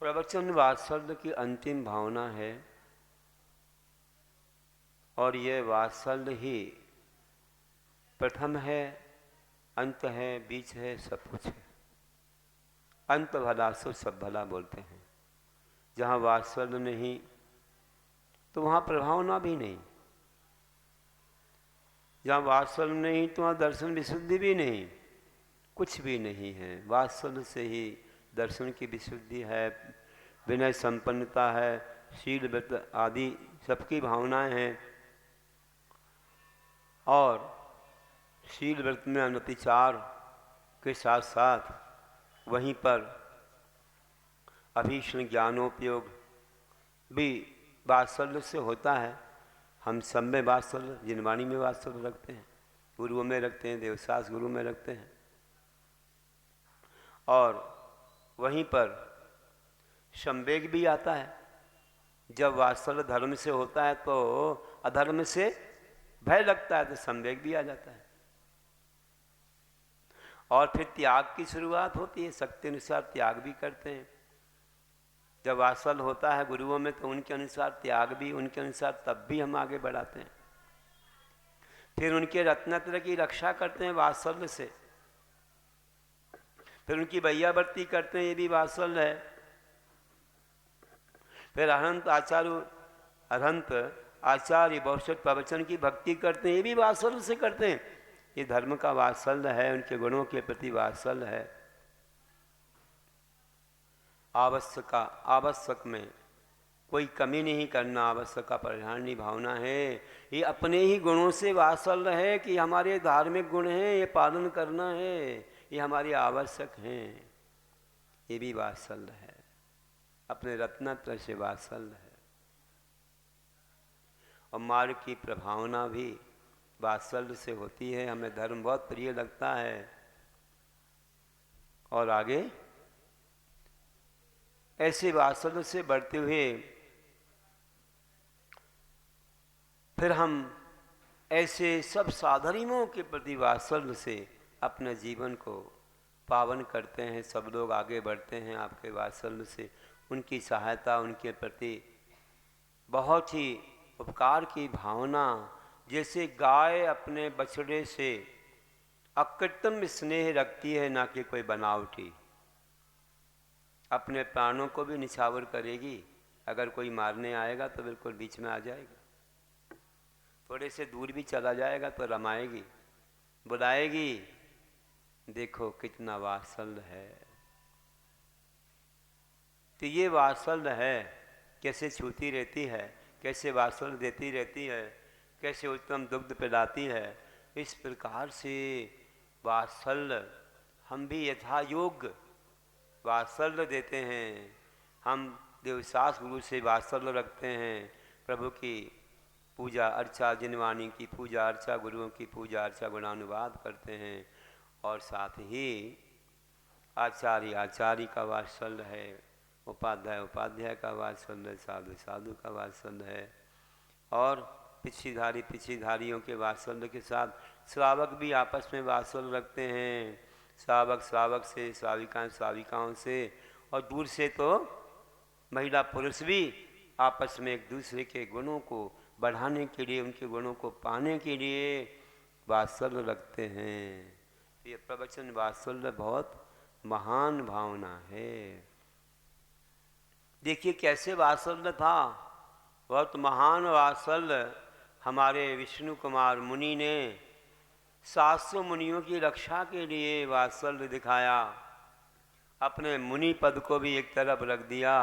प्रवचन वात्सल्य की अंतिम भावना है और ये वात्सल्य ही प्रथम है, अंत है, बीच है, सब कुछ है। अंत भला सो सब भला बोलते हैं। जहाँ वात्सल्य नहीं तो वहाँ प्रभावना भी नहीं, जहाँ वात्सल्य नहीं तो वहाँ दर्शन विशुद्धि भी नहीं, कुछ भी नहीं है। वात्सल्य से ही दर्शन की विशुद्धि है, विनय संपन्नता है, शील व्रत आदि सबकी भावनाएं हैं। और शील व्रत में अनतिचार के साथ साथ वहीं पर अभीष्ण ज्ञानोपयोग भी वात्सल्य से होता है। हम सब में वात्सल्य, जिनवाणी में वात्सल्य रखते हैं, गुरुओं में रखते हैं, देवसास गुरु में रखते हैं। और वहीं पर संवेग भी आता है। जब वात्सल्य धर्म से होता है तो अधर्म से भय लगता है, तो संवेग भी आ जाता है। और फिर त्याग की शुरुआत होती है, शक्ति अनुसार त्याग भी करते हैं। जब वात्सल्य होता है गुरुओं में तो उनके अनुसार त्याग भी, उनके अनुसार तब भी हम आगे बढ़ाते हैं। फिर उनके रत्नत्र की रक्षा करते हैं वात्सल्य से, फिर उनकी भैयावर्ती करते हैं, ये भी वात्सल्य है। फिर अरहंत आचार्य भविष्य प्रवचन की भक्ति करते हैं, ये भी वात्सल्य से करते हैं। ये धर्म का वात्सल्य है, उनके गुणों के प्रति वात्सल्य है। आवश्यक में कोई कमी नहीं करना, आवश्यक का परिहारणी भावना है। ये अपने ही गुणों से वात्सल्य है कि हमारे धार्मिक गुण हैं, ये पालन करना है, ये हमारे आवश्यक हैं, ये भी वात्सल्य है। अपने रत्नत्र से वात्सल्य है। और मार्ग की प्रभावना भी वात्सल्य से होती है। हमें धर्म बहुत प्रिय लगता है। और आगे ऐसे वात्सल्य से बढ़ते हुए फिर हम ऐसे सब साधर्मों के प्रति वात्सल्य से अपने जीवन को पावन करते हैं। सब लोग आगे बढ़ते हैं आपके वात्सल्य से। उनकी सहायता, उनके प्रति बहुत ही उपकार की भावना, जैसे गाय अपने बछड़े से अकृत्रिम स्नेह रखती है, ना कि कोई बनावटी। अपने प्राणों को भी निछावर करेगी, अगर कोई मारने आएगा तो बिल्कुल बीच में आ जाएगी, थोड़े से दूर भी चला जाएगा तो रमाएगी, बुलाएगी। देखो कितना वात्सल्य है। तो ये वात्सल्य है, कैसे छूती रहती है, कैसे वात्सल्य देती रहती है, कैसे उत्तम दुग्ध पिलाती है। इस प्रकार से वात्सल्य हम भी यथा योग्य वात्सल्य देते हैं। हम देवसास गुरु से वात्सल्य रखते हैं। प्रभु की पूजा अर्चा, जिनवाणी की पूजा अर्चा, गुरुओं की पूजा अर्चा गुणानुवाद करते हैं। और साथ ही आचार्य का वात्सल्य है, उपाध्याय का वात्सल्य, साधु का वात्सल्य है। और पिछीधारियों के वात्सल्य के साथ श्रावक भी आपस में वात्सल्य रखते हैं। श्रावक से, श्राविकाओं से, और दूर से तो महिला पुरुष भी आपस में एक दूसरे के गुणों को बढ़ाने के लिए, उनके गुणों को पाने के लिए वात्सल्य रखते हैं। ये प्रवचन वात्सल्य बहुत महान भावना है। देखिए कैसे वात्सल्य था, बहुत महान वात्सल्य। हमारे विष्णु कुमार मुनि ने 700 मुनियों की रक्षा के लिए वात्सल्य दिखाया। अपने मुनि पद को भी एक तरफ रख दिया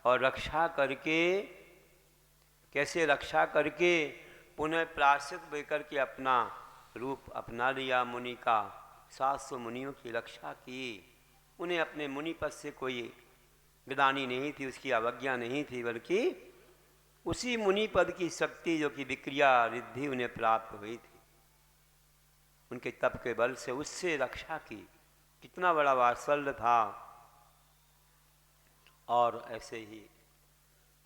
और रक्षा करके, कैसे रक्षा करके पुनः प्राश्चित लेकर के अपना रूप अपना लिया मुनि का। 700 मुनियों की रक्षा की। उन्हें अपने मुनि पद से कोई ग्लानि नहीं थी, उसकी अवज्ञा नहीं थी, बल्कि उसी मुनि पद की शक्ति जो कि विक्रिया रिद्धि उन्हें प्राप्त हुई थी, उनके तप के बल से उससे रक्षा की। कितना बड़ा वात्सल्य था। और ऐसे ही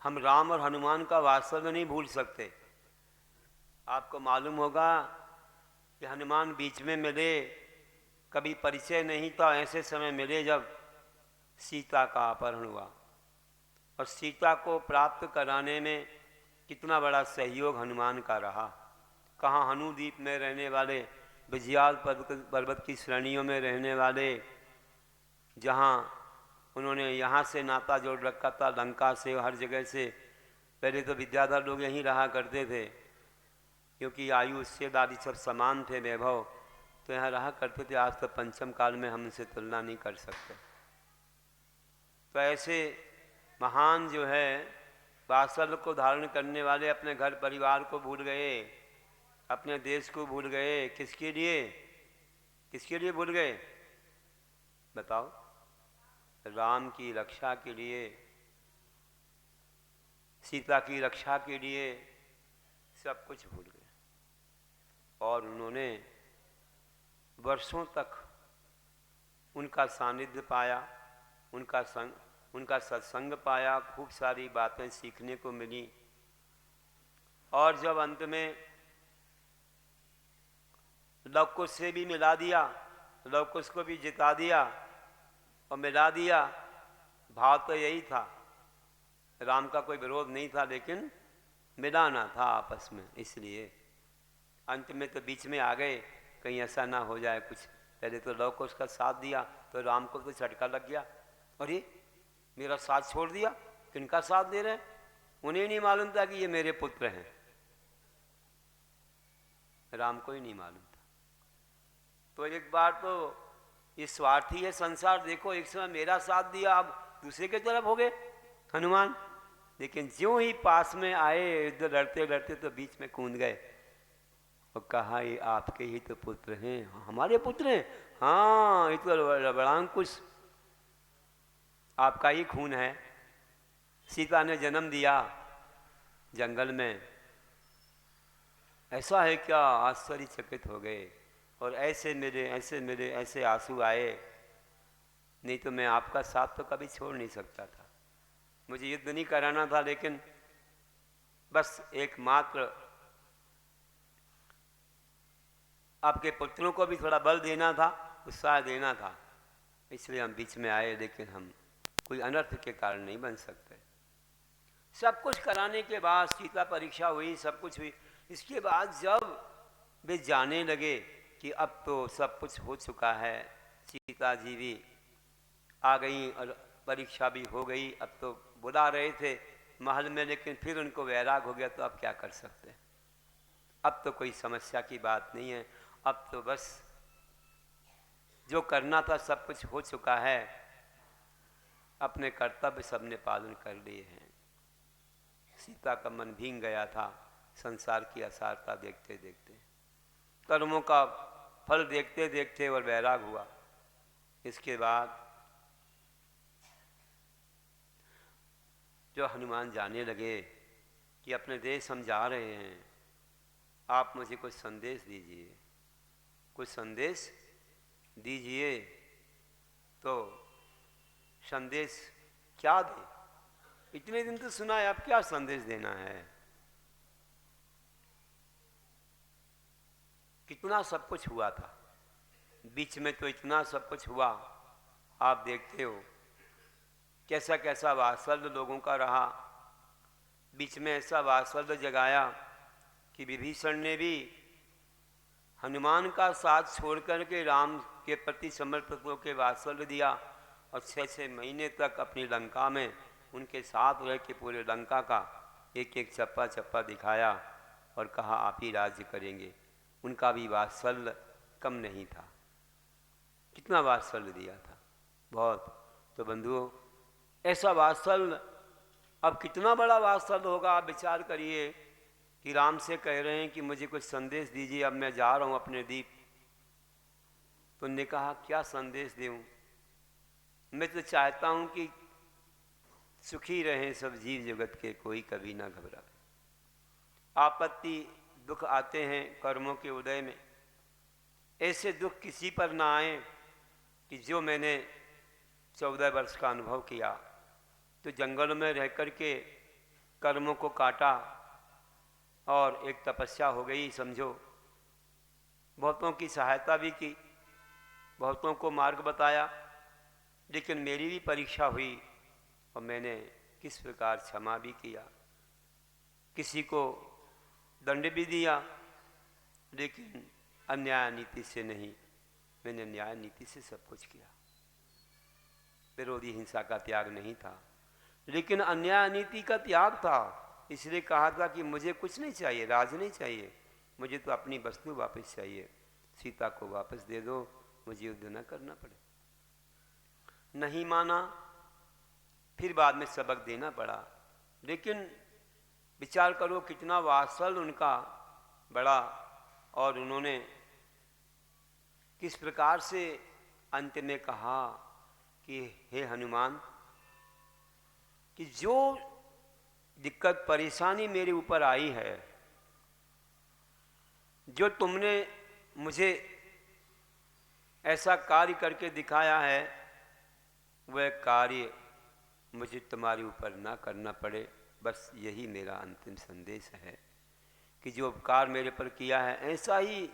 हम राम और हनुमान का वात्सल्य नहीं भूल सकते। आपको मालूम होगा कि हनुमान बीच में मिले, कभी परिचय नहीं था, ऐसे समय मिले जब सीता का अपहरण हुआ। और सीता को प्राप्त कराने में कितना बड़ा सहयोग हनुमान का रहा। कहाँ हनुद्वीप में रहने वाले, विजयाल पर्वत की श्रेणियों में रहने वाले, जहाँ उन्होंने यहाँ से नाता जोड़ रखा था लंका से, हर जगह से। पहले तो विद्याधर लोग यहीं रहा करते थे, क्योंकि आयु उससे आदि सब समान थे, वैभव, तो यहाँ रहा करते थे। आज तो पंचम काल में हम उनसे तुलना नहीं कर सकते। तो ऐसे महान जो है वात्सल्य को धारण करने वाले अपने घर परिवार को भूल गए, अपने देश को भूल गए। किसके लिए, किसके लिए भूल गए बताओ? राम की रक्षा के लिए, सीता की रक्षा के लिए सब कुछ भूल गए। और उन्होंने वर्षों तक उनका सानिध्य पाया, उनका सत्संग पाया, खूब सारी बातें सीखने को मिली। और जब अंत में लव कुश से भी मिला दिया, लव कुश को भी जिता दिया और मिला दिया, भाव तो यही था, राम का कोई विरोध नहीं था, लेकिन मिलाना था आपस में। इसलिए अंत में तो बीच में आ गए, कहीं ऐसा ना हो जाए कुछ। पहले तो लव कुश का साथ दिया तो राम को तो झटका लग गया, अरे मेरा साथ छोड़ दिया, किनका साथ दे रहे हैं? उन्हें नहीं मालूम था कि ये मेरे पुत्र हैं, राम को ही नहीं मालूम था। तो एक बार तो ये स्वार्थी है संसार, देखो एक समय मेरा साथ दिया, अब दूसरे की तरफ हो गए हनुमान। लेकिन ज्यों ही पास में आए, इधर लड़ते लड़ते तो बीच में कूद गए और कहा ये आपके ही तो पुत्र हैं। हमारे पुत्र हैं? हाँ, ये तो लवणांकुश आपका ही खून है। सीता ने जन्म दिया जंगल में, ऐसा है क्या? आश्चर्यचकित हो गए और ऐसे मिले, ऐसे मिले, ऐसे आंसू आए। नहीं तो मैं आपका साथ तो कभी छोड़ नहीं सकता था, मुझे युद्ध नहीं कराना था, लेकिन बस एकमात्र आपके पुत्रों को भी थोड़ा बल देना था, उत्साह देना था, इसलिए हम बीच में आए। लेकिन हम कोई अनर्थ के कारण नहीं बन सकते। सब कुछ कराने के बाद सीता परीक्षा हुई, सब कुछ हुई। इसके बाद जब वे जाने लगे कि अब तो सब कुछ हो चुका है, सीता जी भी आ गई और परीक्षा भी हो गई, अब तो बुला रहे थे महल में, लेकिन फिर उनको वैराग हो गया, तो अब क्या कर सकते हैं? अब तो कोई समस्या की बात नहीं है, अब तो बस जो करना था सब कुछ हो चुका है, अपने कर्तव्य सबने पालन कर लिए हैं। सीता का मन भींग गया था संसार की असारता देखते देखते, कर्मों का फल देखते देखते, और वैराग हुआ। इसके बाद जो हनुमान जाने लगे कि अपने देश हम जा रहे हैं, आप मुझे कुछ संदेश दीजिए, कुछ संदेश दीजिए। तो संदेश क्या दे? इतने दिन तो सुना है, अब क्या संदेश देना है? कितना सब कुछ हुआ था बीच में, तो इतना सब कुछ हुआ, आप देखते हो कैसा कैसा वात्सल्य लोगों का रहा। बीच में ऐसा वात्सल्य जगाया कि विभीषण ने भी हनुमान का साथ छोड़कर के राम के प्रति समर्पित होकर वात्सल्य दिया, और 6-6 महीने तक अपनी लंका में उनके साथ रह के पूरे लंका का एक एक चप्पा चप्पा दिखाया और कहा आप ही राज्य करेंगे। उनका भी वात्सल्य कम नहीं था, कितना वात्सल्य दिया था, बहुत। तो बंधुओं, ऐसा वात्सल्य अब कितना बड़ा वात्सल्य होगा, आप विचार करिए कि राम से कह रहे हैं कि मुझे कुछ संदेश दीजिए, अब मैं जा रहा हूँ अपने द्वीप। तो उन्होंने कहा क्या संदेश दूँ? मैं तो चाहता हूँ कि सुखी रहें सब जीव जगत के, कोई कभी ना घबराए। आपत्ति दुख आते हैं कर्मों के उदय में, ऐसे दुख किसी पर ना आए कि जो मैंने 14 वर्ष का अनुभव किया। तो जंगल में रह कर के कर्मों को काटा और एक तपस्या हो गई समझो। बहुतों की सहायता भी की, बहुतों को मार्ग बताया, लेकिन मेरी भी परीक्षा हुई और मैंने किस प्रकार क्षमा भी किया, किसी को दंड भी दिया, लेकिन अन्याय नीति से नहीं, मैंने न्याय नीति से सब कुछ किया। विरोधी हिंसा का त्याग नहीं था, लेकिन अन्याय नीति का त्याग था। इसलिए कहा था कि मुझे कुछ नहीं चाहिए, राज नहीं चाहिए, मुझे तो अपनी वस्तु वापस चाहिए। सीता को वापस दे दो, मुझे युद्ध न करना पड़े। नहीं माना, फिर बाद में सबक देना पड़ा। लेकिन विचार करो कितना वात्सल्य उनका बड़ा, और उन्होंने किस प्रकार से अंत में कहा कि हे हनुमान, कि जो दिक्कत परेशानी मेरे ऊपर आई है, जो तुमने मुझे ऐसा कार्य करके दिखाया है, वह कार्य मुझे तुम्हारे ऊपर ना करना पड़े। बस यही मेरा अंतिम संदेश है कि जो उपकार मेरे पर किया है, ऐसा ही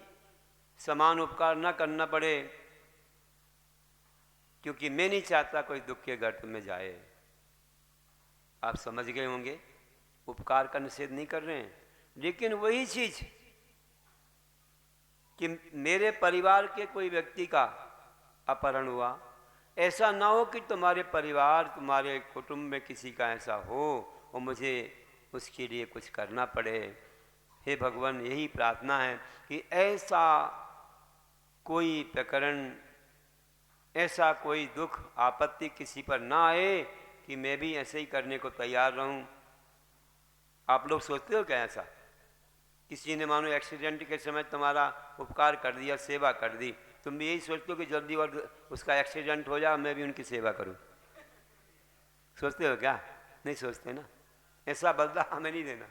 समान उपकार ना करना पड़े, क्योंकि मैं नहीं चाहता कोई दुख के गर्त में जाए। आप समझ गए होंगे, उपकार का निषेध नहीं कर रहे हैं, लेकिन वही चीज कि मेरे परिवार के कोई व्यक्ति का अपहरण हुआ, ऐसा ना हो कि तुम्हारे परिवार, तुम्हारे कुटुंब में किसी का ऐसा हो और मुझे उसके लिए कुछ करना पड़े। हे भगवान, यही प्रार्थना है कि ऐसा कोई प्रकरण, ऐसा कोई दुख आपत्ति किसी पर ना आए कि मैं भी ऐसे ही करने को तैयार रहूं। आप लोग सोचते हो क्या ऐसा? किसी ने मानो एक्सीडेंट के समय तुम्हारा उपकार कर दिया, सेवा कर दी, तुम भी यही सोचते हो कि जल्दी और उसका एक्सीडेंट हो जाए, मैं भी उनकी सेवा करूं? सोचते हो क्या? नहीं सोचते ना। ऐसा बदला हमें नहीं देना,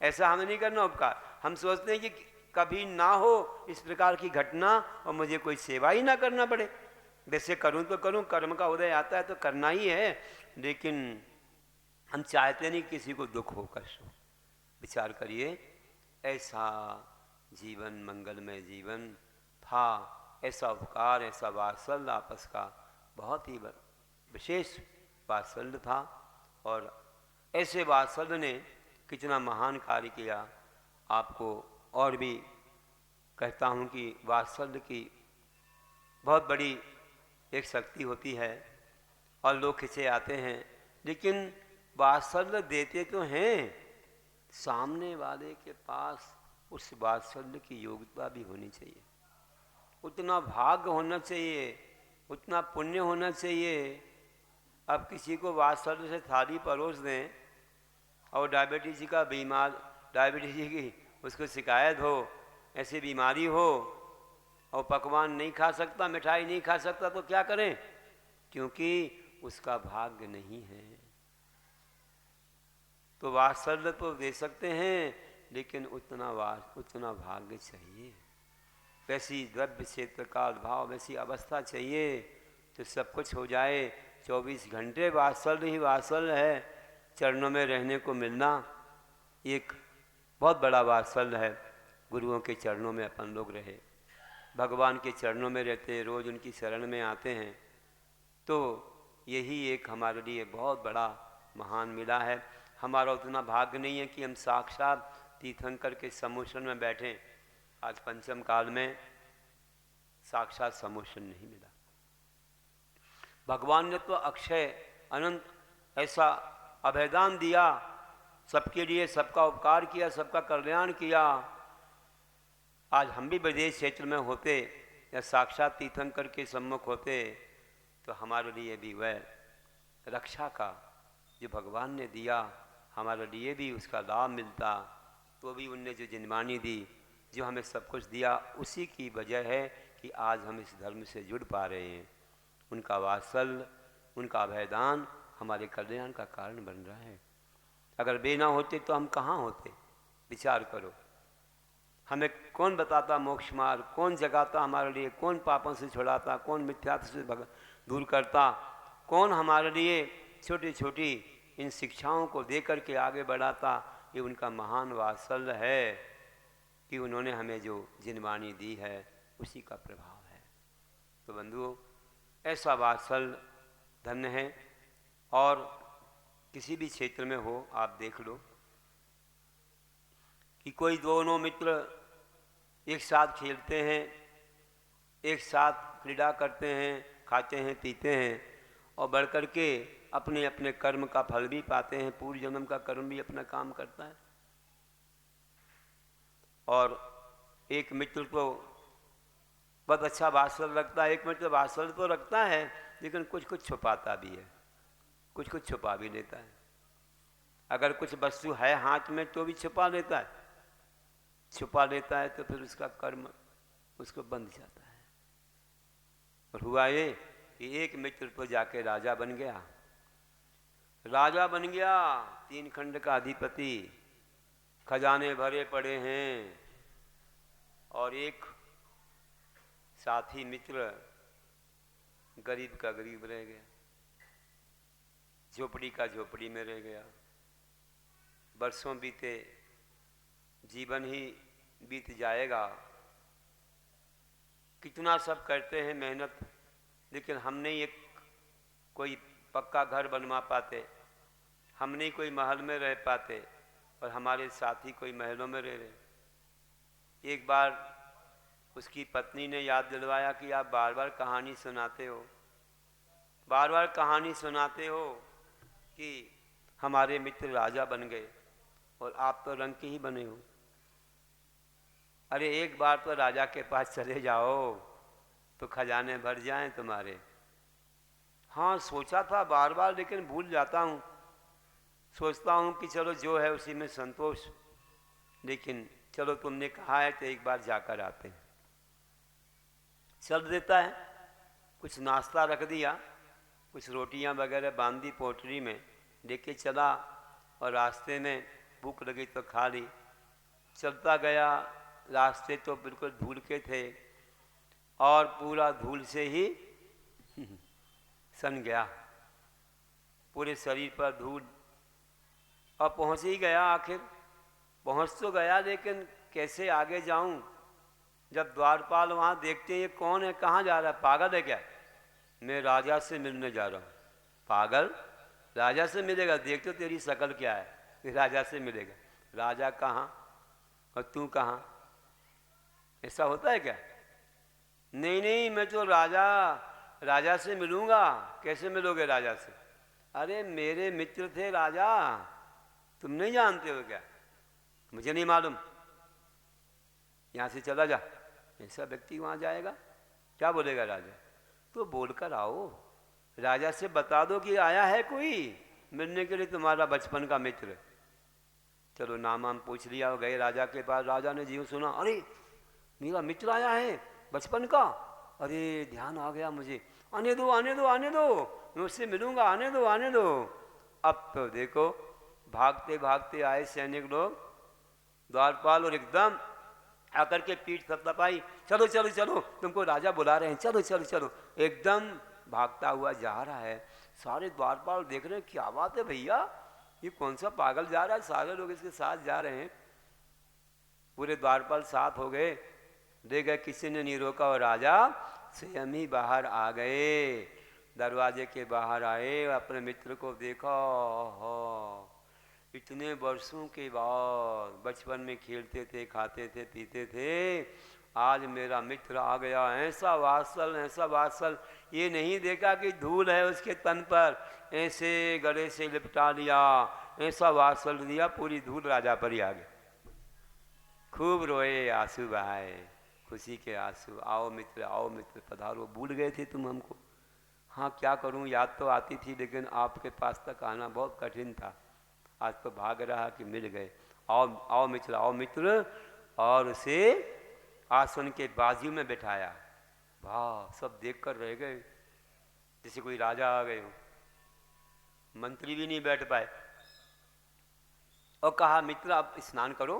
ऐसा हमें नहीं करना उपकार। हम सोचते हैं कि कभी ना हो इस प्रकार की घटना और मुझे कोई सेवा ही ना करना पड़े। वैसे करूं तो करूं, कर्म का उदय आता है तो करना ही है, लेकिन हम चाहते नहीं किसी को दुख हो, कष्ट हो। विचार करिए, ऐसा जीवन, मंगलमय जीवन था, ऐसा उपकार, ऐसा वात्सल्य आपस का बहुत ही विशेष वात्सल्य था। और ऐसे वात्सल्य ने कितना महान कार्य किया। आपको और भी कहता हूँ कि वात्सल्य की बहुत बड़ी एक शक्ति होती है और लोग खिंचे आते हैं, लेकिन वात्सल्य देते तो हैं, सामने वाले के पास उस वात्सल्य की योग्यता भी होनी चाहिए, उतना भाग्य होना चाहिए, उतना पुण्य होना चाहिए। अब किसी को वात्सल्य से थाली परोस दें और डायबिटीज का बीमार, डायबिटीज की उसको शिकायत हो, ऐसी बीमारी हो और पकवान नहीं खा सकता, मिठाई नहीं खा सकता, तो क्या करें? क्योंकि उसका भाग्य नहीं है। तो वात्सल्य तो दे सकते हैं, लेकिन उतना भाग्य चाहिए, वैसी द्रव्य क्षेत्र का भाव, वैसी अवस्था चाहिए, तो सब कुछ हो जाए। 24 घंटे वात्सल्य ही वात्सल्य है। चरणों में रहने को मिलना एक बहुत बड़ा वात्सल्य है। गुरुओं के चरणों में अपन लोग रहे, भगवान के चरणों में रहते, रोज उनकी शरण में आते हैं, तो यही एक हमारे लिए बहुत बड़ा महान मिला है। हमारा उतना भाग्य नहीं है कि हम साक्षात तीर्थंकर के सम्मोहन में बैठें। आज पंचम काल में साक्षात सम्मोहन नहीं मिला। भगवान ने तो अक्षय अनंत ऐसा अभयदान दिया, सबके लिए सबका उपकार किया, सबका कल्याण किया। आज हम भी विदेश क्षेत्र में होते या साक्षात तीर्थंकर के सम्मुख होते, तो हमारे लिए भी वह रक्षा का जो भगवान ने दिया, हमारे लिए भी उसका लाभ मिलता। तो भी उनने जो जिनवानी दी, जो हमें सब कुछ दिया, उसी की वजह है कि आज हम इस धर्म से जुड़ पा रहे हैं। उनका वात्सल्य, उनका अभयदान हमारे कल्याण का कारण बन रहा है। अगर वे ना होते तो हम कहाँ होते? विचार करो, हमें कौन बताता मोक्ष मार्ग, कौन जगाता हमारे लिए, कौन पापों से छुड़ाता, कौन मिथ्यात्व से दूर करता, कौन हमारे लिए छोटी छोटी इन शिक्षाओं को दे करके आगे बढ़ाता। ये उनका महान वात्सल्य है कि उन्होंने हमें जो जिनवानी दी है उसी का प्रभाव है। तो बंधुओं, ऐसा वात्सल्य धन्य है। और किसी भी क्षेत्र में हो, आप देख लो कि कोई दोनों मित्र एक साथ खेलते हैं, एक साथ क्रीड़ा करते हैं, खाते हैं, पीते हैं और बढ़ कर के अपने अपने कर्म का फल भी पाते हैं। पूर्व जन्म का कर्म भी अपना काम करता है। और एक मित्र को बहुत अच्छा वात्सल्य रखता है, एक मित्र वात्सल्य तो रखता है लेकिन कुछ कुछ छुपाता भी है, कुछ कुछ छुपा भी लेता है। अगर कुछ वस्तु है हाथ में तो भी छुपा लेता है, छुपा लेता है तो फिर उसका कर्म उसको बंध जाता है। और हुआ ये कि एक मित्र तो जाके राजा बन गया, राजा बन गया, 3 खंड का अधिपति, खजाने भरे पड़े हैं। और एक साथी मित्र गरीब का गरीब रह गया, झोपड़ी का झोपड़ी में रह गया। बरसों बीते, जीवन ही बीत जाएगा। कितना सब करते हैं मेहनत, लेकिन हम नहीं एक कोई पक्का घर बनवा पाते, हम नहीं कोई महल में रह पाते और हमारे साथी कोई महलों में रह रहे। एक बार उसकी पत्नी ने याद दिलवाया कि आप बार बार कहानी सुनाते हो, बार बार कहानी सुनाते हो कि हमारे मित्र राजा बन गए और आप तो रंग के ही बने हो। अरे एक बार तो राजा के पास चले जाओ तो खजाने भर जाएं तुम्हारे। हाँ सोचा था बार बार, लेकिन भूल जाता हूँ। सोचता हूँ कि चलो जो है उसी में संतोष, लेकिन चलो तुमने कहा है तो एक बार जाकर आते हैं। चल देता है, कुछ नाश्ता रख दिया, कुछ रोटियां वगैरह बांध दी पोटली में, लेके चला और रास्ते में भूख लगी तो खा ली। चलता गया, रास्ते तो बिल्कुल धूल के थे और पूरा धूल से ही सन गया, पूरे शरीर पर धूल। और पहुंच ही गया, आखिर पहुंच तो गया, लेकिन कैसे आगे जाऊं। जब द्वारपाल वहां देखते ये कौन है, कहाँ जा रहा है, पागल है क्या? मैं राजा से मिलने जा रहा हूँ। पागल, राजा से मिलेगा? देख तो तेरी शक्ल क्या है, फिर राजा से मिलेगा। राजा कहाँ और तू कहाँ? ऐसा होता है क्या? नहीं नहीं, मैं तो राजा से मिलूंगा। कैसे मिलोगे राजा से? अरे मेरे मित्र थे राजा, तुम नहीं जानते हो क्या? मुझे नहीं मालूम, यहाँ से चला जा। ऐसा व्यक्ति वहाँ जाएगा, क्या बोलेगा राजा? तो बोलकर आओ, राजा से बता दो कि आया है कोई मिलने के लिए तुम्हारा बचपन का मित्र। चलो नाम वाम पूछ लिया और गए राजा के पास। राजा ने जीव सुना, अरे मेरा मित्र आया है बचपन का, अरे ध्यान आ गया मुझे, आने दो आने दो आने दो, मैं उससे मिलूंगा, आने दो आने दो। अब तो देखो भागते भागते आए सैनिक लोग, द्वारपाल, और एकदम आकर के पीठ थपथपाई, चलो चलो चलो तुमको राजा बुला रहे हैं, चलो चलो चलो। एकदम भागता हुआ जा रहा है। सारे द्वारपाल देख रहे हैं, क्या बात है भैया, ये कौन सा पागल जा रहा है, सारे लोग इसके साथ जा रहे हैं। पूरे द्वारपाल साथ हो गए, देख गए किसी ने नहीं रोका और राजा स्वयं ही बाहर आ गए। दरवाजे के बाहर आए, अपने मित्र को देखा, इतने वर्षों के बाद, बचपन में खेलते थे, खाते थे, पीते थे, आज मेरा मित्र आ गया। ऐसा वात्सल, ऐसा वात्सल, ये नहीं देखा कि धूल है उसके तन पर, ऐसे गले से लिपटा लिया, ऐसा वात्सल दिया, पूरी धूल राजा पर ही आ गई। खूब रोए, आंसू बहाए, खुशी के आंसू। आओ मित्र पधारो, भूल गए थे तुम हमको। हाँ क्या करूं, याद तो आती थी, लेकिन आपके पास तक आना बहुत कठिन था। आज तो भाग रहा कि मिल गए। आओ आओ मित्र, और उसे आसन के बाजू में बिठाया। वाह, सब देखकर रह गए, जैसे कोई राजा आ गए हो। मंत्री भी नहीं बैठ पाए। और कहा, मित्र अब स्नान करो,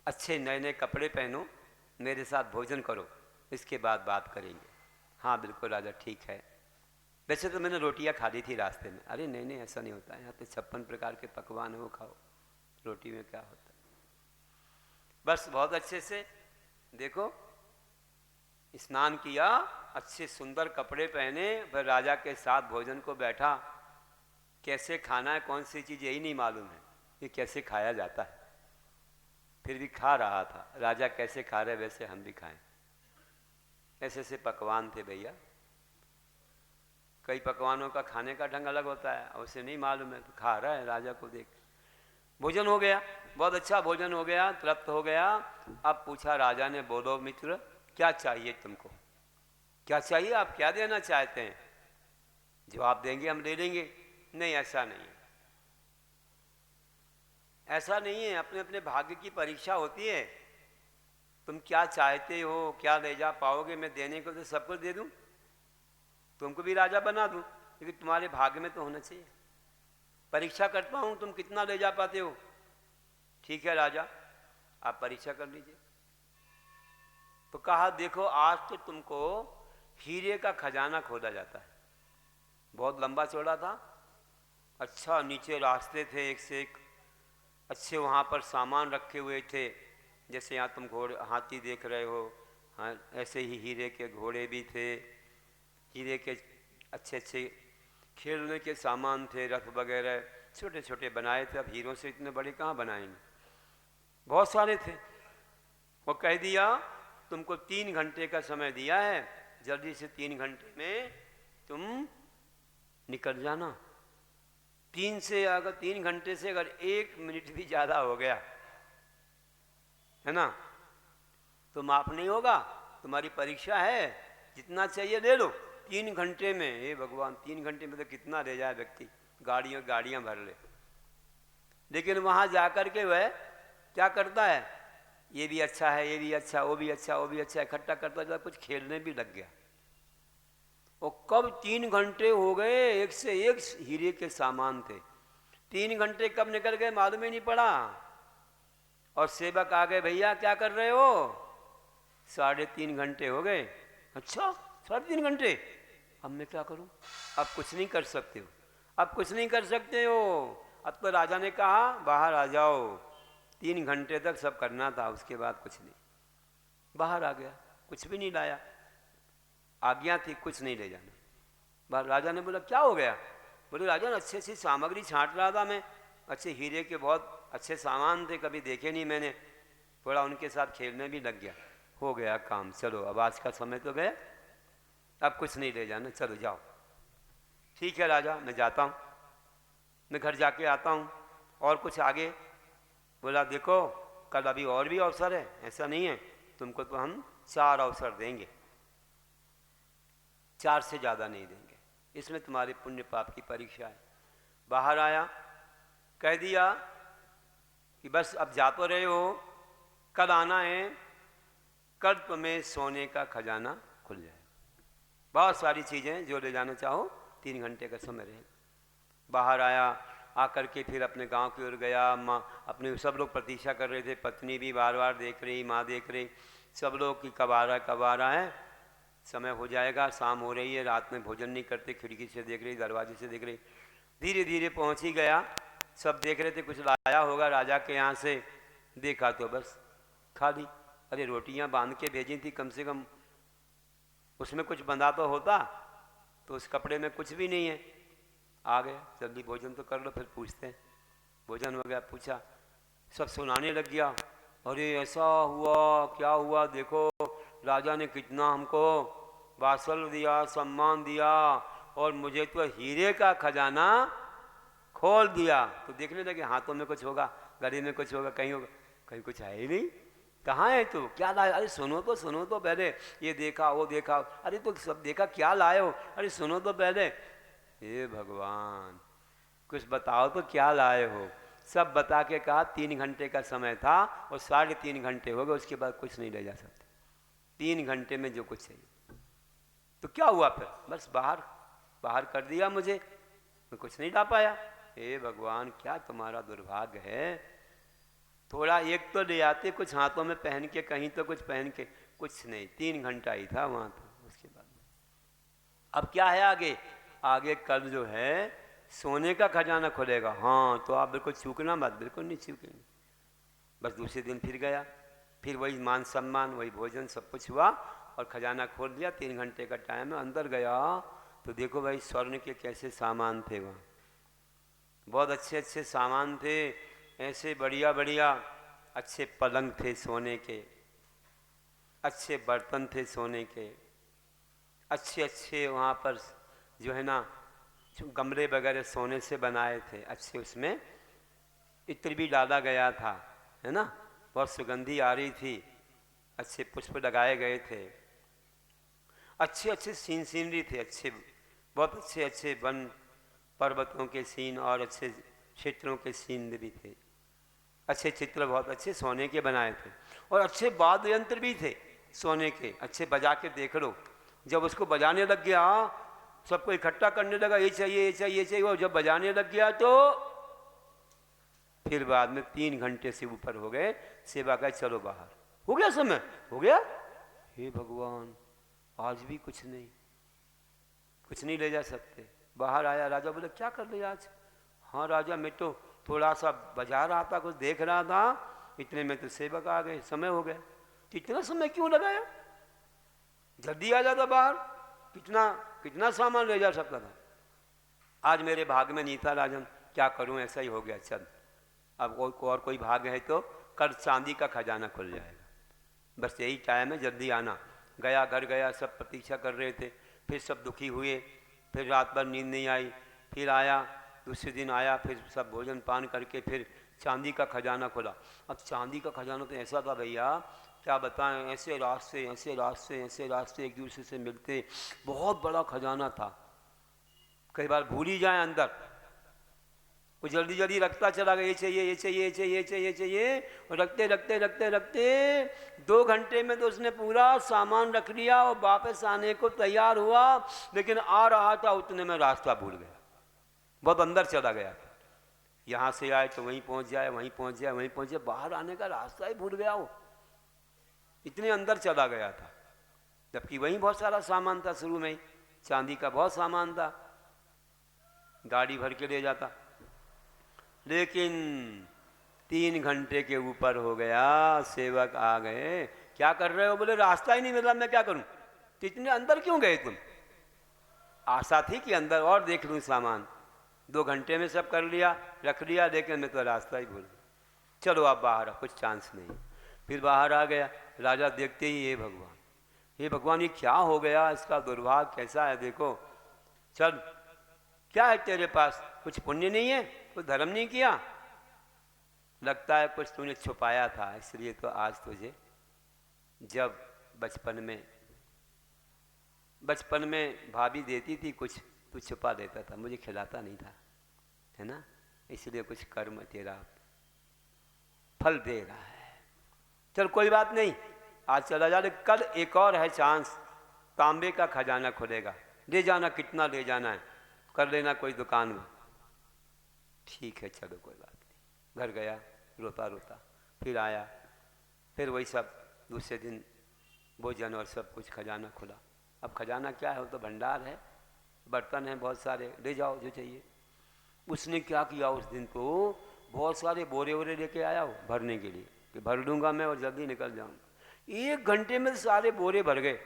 अच्छे नए नए कपड़े पहनो, मेरे साथ भोजन करो, इसके बाद बात करेंगे। हाँ बिल्कुल राजा, ठीक है। वैसे तो मैंने रोटियां खा ली थी रास्ते में। अरे नहीं नहीं, ऐसा नहीं होता है, यहाँ तो 56 प्रकार के पकवान है, वो खाओ, रोटी में क्या होता है। बस बहुत अच्छे से देखो, स्नान किया, अच्छे सुंदर कपड़े पहने, फिर राजा के साथ भोजन को बैठा। कैसे खाना है, कौन सी चीज़, यही नहीं मालूम है कि कैसे खाया जाता है। फिर भी खा रहा था। राजा कैसे खा रहे वैसे हम भी खाएं। ऐसे ऐसे पकवान थे भैया। कई पकवानों का खाने का ढंग अलग होता है, उसे नहीं मालूम है, तो खा रहा है राजा को देख। भोजन हो गया, बहुत अच्छा भोजन हो गया, तृप्त हो गया। अब पूछा राजा ने, बोलो मित्र क्या चाहिए तुमको, क्या चाहिए, आप क्या देना चाहते हैं? जवाब देंगे हम ले लेंगे। नहीं, ऐसा नहीं है, ऐसा नहीं है। अपने अपने भाग्य की परीक्षा होती है। तुम क्या चाहते हो, क्या ले जा पाओगे? मैं देने को तो सब कुछ दे दूं, तुमको भी राजा बना दूं, लेकिन तुम्हारे भाग्य में तो होना चाहिए। परीक्षा करता हूं तुम कितना ले जा पाते हो। ठीक है राजा, आप परीक्षा कर लीजिए। तो कहा देखो, आज तो तुमको हीरे का खजाना खोदा जाता है। बहुत लंबा चौड़ा था, अच्छा, नीचे रास्ते थे एक से एक, अच्छे वहाँ पर सामान रखे हुए थे। जैसे यहाँ तुम घोड़े हाथी देख रहे हो, हाँ, ऐसे ही हीरे के घोड़े भी थे, हीरे के अच्छे अच्छे खेलने के सामान थे, रथ वगैरह छोटे छोटे बनाए थे। अब हीरों से इतने बड़े कहाँ बनाएंगे, बहुत सारे थे। वो कह दिया तुमको 3 घंटे का समय दिया है, जल्दी से 3 घंटे में तुम निकल जाना। 3 घंटे से अगर 1 मिनट भी ज़्यादा हो गया है ना, तो माफ नहीं होगा। तुम्हारी परीक्षा है, जितना चाहिए ले लो 3 घंटे में। हे भगवान, 3 घंटे में तो कितना ले जाए व्यक्ति, गाड़ियाँ गाड़ियाँ भर ले। लेकिन वहाँ जाकर के वह क्या करता है, ये भी अच्छा है, ये भी अच्छा, वो भी अच्छा, वो भी अच्छा, इकट्ठा करता जाता, कुछ खेलने भी लग गया। और कब 3 घंटे हो गए, एक से एक हीरे के सामान थे। 3 घंटे कब निकल गए मालूम ही नहीं पड़ा। और सेवक आ गए, भैया क्या कर रहे हो? 3.5 घंटे हो गए। अच्छा, 3.5 घंटे, अब मैं क्या करूं? अब कुछ नहीं कर सकते हो, अब कुछ नहीं कर सकते हो। अब तो राजा ने कहा बाहर आ जाओ, 3 घंटे तक सब करना था, उसके बाद कुछ नहीं। बाहर आ गया, कुछ भी नहीं लाया, आज्ञा थी कुछ नहीं ले जाना। राजा ने बोला क्या हो गया? बोले राजा, अच्छी अच्छी सामग्री छांट रहा था मैं, अच्छे हीरे के बहुत अच्छे सामान थे, कभी देखे नहीं मैंने, थोड़ा उनके साथ खेलने भी लग गया, हो गया काम। चलो अब आज का समय तो गया, अब कुछ नहीं ले जाना, चलो जाओ। ठीक है राजा, मैं जाता हूँ, मैं घर जाके आता हूँ। और कुछ आगे? बोला देखो, कल अभी और भी अवसर है, ऐसा नहीं है, तुमको तो हम 4 अवसर देंगे, 4 से ज़्यादा नहीं देंगे, इसमें तुम्हारे पुण्य पाप की परीक्षा है। बाहर आया, कह दिया कि बस अब जा तो रहे हो, कल आना है, कल तुम्हें सोने का खजाना खुल जाए, बहुत सारी चीज़ें जो ले जाना चाहो, 3 घंटे का समय रहे। बाहर आया, आकर के फिर अपने गांव की ओर गया। माँ, अपने सब लोग प्रतीक्षा कर रहे थे, पत्नी भी बार बार देख रही, माँ देख रही, सब लोग कि कब आ रहा है, समय हो जाएगा, शाम हो रही है, रात में भोजन नहीं करते, खिड़की से देख रही, दरवाजे से देख रही। धीरे धीरे पहुंच ही गया, सब देख रहे थे कुछ लाया होगा राजा के यहाँ से, देखा तो बस खाली। अरे रोटियां बांध के भेजी थी, कम से कम उसमें कुछ बंधा तो होता, तो उस कपड़े में कुछ भी नहीं है। आ गए, जल्दी भोजन तो कर लो, फिर पूछते हैं। भोजन वगैरह पूछा, सब सुनाने लग गया, अरे ऐसा हुआ, क्या हुआ, देखो राजा ने कितना हमको वात्सल्य दिया, सम्मान दिया, और मुझे तो हीरे का खजाना खोल दिया। तो देखने लगे, हाथों में कुछ होगा, गले में कुछ होगा, कहीं होगा, कहीं कुछ है ही नहीं। कहाँ है तू, क्या लाए? अरे सुनो तो पहले, ये देखा वो देखा, अरे तो सब देखा, क्या लाए हो? अरे सुनो तो पहले। हे भगवान, कुछ बताओ तो क्या लाए हो? सब बता के कहा 3 घंटे का समय था और 3.5 घंटे हो गए, उसके बाद कुछ नहीं ले जा सकते, 3 घंटे में जो कुछ चाहिए। तो क्या हुआ फिर? बस बाहर कर दिया मुझे, मैं कुछ नहीं ला पाया। हे भगवान, क्या तुम्हारा दुर्भाग्य है। थोड़ा एक तो ले आते, कुछ हाथों में पहन के, कहीं तो कुछ पहन के, कुछ नहीं, 3 घंटा ही था वहाँ तो, उसके बाद। अब क्या है आगे? आगे कल जो है सोने का खजाना खुलेगा। हाँ, तो आप बिल्कुल चूकना मत, बिल्कुल नहीं चूकेंगे। बस दूसरे दिन फिर गया, फिर वही मान सम्मान, वही भोजन, सब कुछ हुआ और खजाना खोल दिया। 3 घंटे का टाइम है, अंदर गया तो देखो भाई स्वर्ण के कैसे सामान थे वहाँ, बहुत अच्छे अच्छे सामान थे, ऐसे बढ़िया बढ़िया अच्छे पलंग थे सोने के, अच्छे बर्तन थे सोने के, अच्छे अच्छे वहाँ पर जो है ना गमले वगैरह सोने से बनाए थे अच्छे, उसमें इत्र भी डाला गया था, है ना, बहुत सुगंधी आ रही थी, अच्छे पुष्प लगाए गए थे, अच्छे अच्छे सीनरी थे, अच्छे बहुत अच्छे अच्छे वन पर्वतों के सीन और अच्छे क्षेत्रों के सीन भी थे, अच्छे चित्र बहुत अच्छे सोने के बनाए थे, और अच्छे वाद्य यंत्र भी थे सोने के, अच्छे बजा के देख लो। जब उसको बजाने लग गया, सबको इकट्ठा करने लगा, ये चाहिए ये चाहिए ये चाहिए, और जब बजाने लग गया तो फिर बाद में 3 घंटे से ऊपर हो गए, सेवा का चलो बाहर, हो गया समय, हो गया। हे भगवान, आज भी कुछ नहीं, कुछ नहीं ले जा सकते। बाहर आया, राजा बोले क्या कर लिया आज? हाँ राजा, मैं तो थोड़ा सा बजा रहा था, कुछ देख रहा था, इतने में तो सेवक आ गए, समय हो गया। कितना समय क्यों लगाया, जल्दी आ जाता बाहर, कितना कितना सामान ले जा सकता था। आज मेरे भाग में नहीं था राजन, क्या करूं, ऐसा ही हो गया, चल अब और कोई भाग है तो कल चांदी का खजाना खुल जाएगा, बस यही टाइम है, जल्दी आना। गया, घर गया, सब प्रतीक्षा कर रहे थे, फिर सब दुखी हुए, फिर रात भर नींद नहीं आई, फिर आया, दूसरे दिन आया, फिर सब भोजन पान करके फिर चांदी का खजाना खुला। अब चांदी का खजाना तो ऐसा था भैया, क्या बताएं, ऐसे रास्ते ऐसे रास्ते ऐसे रास्ते एक दूसरे से मिलते, बहुत बड़ा खजाना था, कई बार भूल ही जाए अंदर, वो जल्दी जल्दी रखता चला गया, ये चाहिए ये चाहिए ये चाहिए ये चाहिए ये चाहिए, और रखते रखते रखते रखते 2 घंटे में तो उसने पूरा सामान रख लिया और वापस आने को तैयार हुआ, लेकिन आ रहा था उतने में रास्ता भूल गया, बहुत अंदर चला गया था। यहाँ से आए तो वहीं पहुँच जाए, वहीं पहुँच जाए, वहीं पहुँच जाए, बाहर आने का रास्ता ही भूल गया, वो इतने अंदर चला गया था, जबकि वहीं बहुत सारा सामान था, शुरू में ही चांदी का बहुत सामान था, गाड़ी भर के ले जाता। लेकिन 3 घंटे के ऊपर हो गया, सेवक आ गए, क्या कर रहे हो? बोले रास्ता ही नहीं मिला, मैं क्या करूं? तो इतने अंदर क्यों गए तुम? आशा थी कि अंदर और देख लूं सामान, 2 घंटे में सब कर लिया, रख लिया, लेकिन मैं तो रास्ता ही भूल गया। चलो आप बाहर, कुछ चांस नहीं। फिर बाहर आ गया, राजा देखते ही हे भगवान, हे भगवान, ये क्या हो गया, इसका दुर्भाग्य कैसा है, देखो, चल क्या है तेरे पास, कुछ पुण्य नहीं है, कुछ धर्म नहीं किया, लगता है कुछ तूने छुपाया था, इसलिए तो आज तुझे, जब बचपन में भाभी देती थी कुछ, तू छुपा देता था, मुझे खिलाता नहीं था, है ना, इसलिए कुछ कर्म तेरा फल दे रहा है। चल कोई बात नहीं, आज चला जा, कल एक और है चांस, तांबे का खजाना खुलेगा, ले जाना, कितना ले जाना है कर लेना कोई दुकान में। ठीक है चलो कोई बात नहीं। घर गया रोता रोता, फिर आया, फिर वही सब, दूसरे दिन भोजन और सब कुछ, खजाना खुला। अब खजाना क्या है, वो तो भंडार है, बर्तन हैं बहुत सारे, ले जाओ जो चाहिए। उसने क्या किया उस दिन, तो बहुत सारे बोरे वोरे लेके आया वो भरने के लिए, कि भर लूँगा मैं और जल्दी निकल जाऊँगा। 1 घंटे में सारे बोरे भर गए,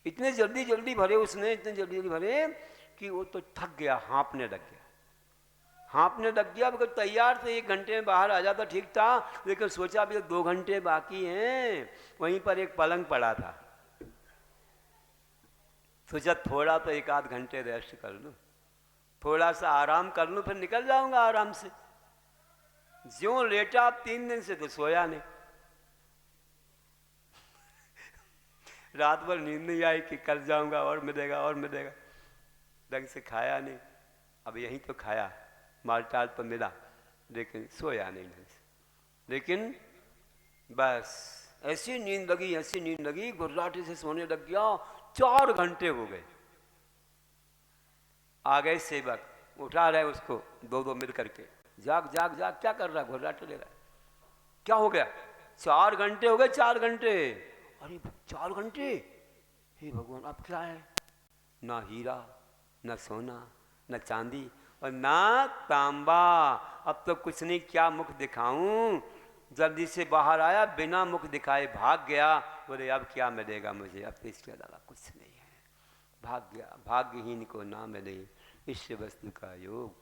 इतने जल्दी जल्दी भरे उसने, इतने जल्दी जल्दी भरे कि वो तो थक गया, हाँपने लग गया, हाँपने लग गया। अगर तैयार थे 1 घंटे में बाहर आ जाता ठीक था, लेकिन सोचा अभी 2 घंटे बाकी हैं। वहीं पर एक पलंग पड़ा था, सोचा थोड़ा तो 1 आध घंटे रेस्ट कर लूँ, थोड़ा सा आराम कर लूँ, फिर निकल जाऊंगा आराम से। ज्यों लेटा, 3 दिन से तो सोया नहीं, रात भर नींद नहीं आई कि कल जाऊंगा और मिलेगा और मिलेगा, ढंग से खाया नहीं। अब यहीं तो खाया, माल टाल तो मिला, लेकिन सोया नहीं ढंग से। लेकिन बस ऐसी नींद लगी, ऐसी नींद लगी, गुर्राटे से सोने लग गया। 4 घंटे हो गए, आ गए सेवक, उठा रहे उसको, 2 मिल करके, जाग जाग जाग, क्या कर रहा है, घुर्राटे ले रहा है, क्या हो गया? 4 घंटे हो गए, 4 घंटे, अरे 4 घंटे, हे भगवान अब क्या है? ना हीरा, ना सोना, ना चांदी और ना तांबा, अब तो कुछ नहीं, क्या मुख दिखाऊं? जल्दी से बाहर आया, बिना मुख दिखाए भाग गया। बोले अब क्या मिलेगा मुझे, अब तो इसके अलावा कुछ नहीं है। भाग गया, भाग्यहीन को ना मिले इस वस्तु का योग,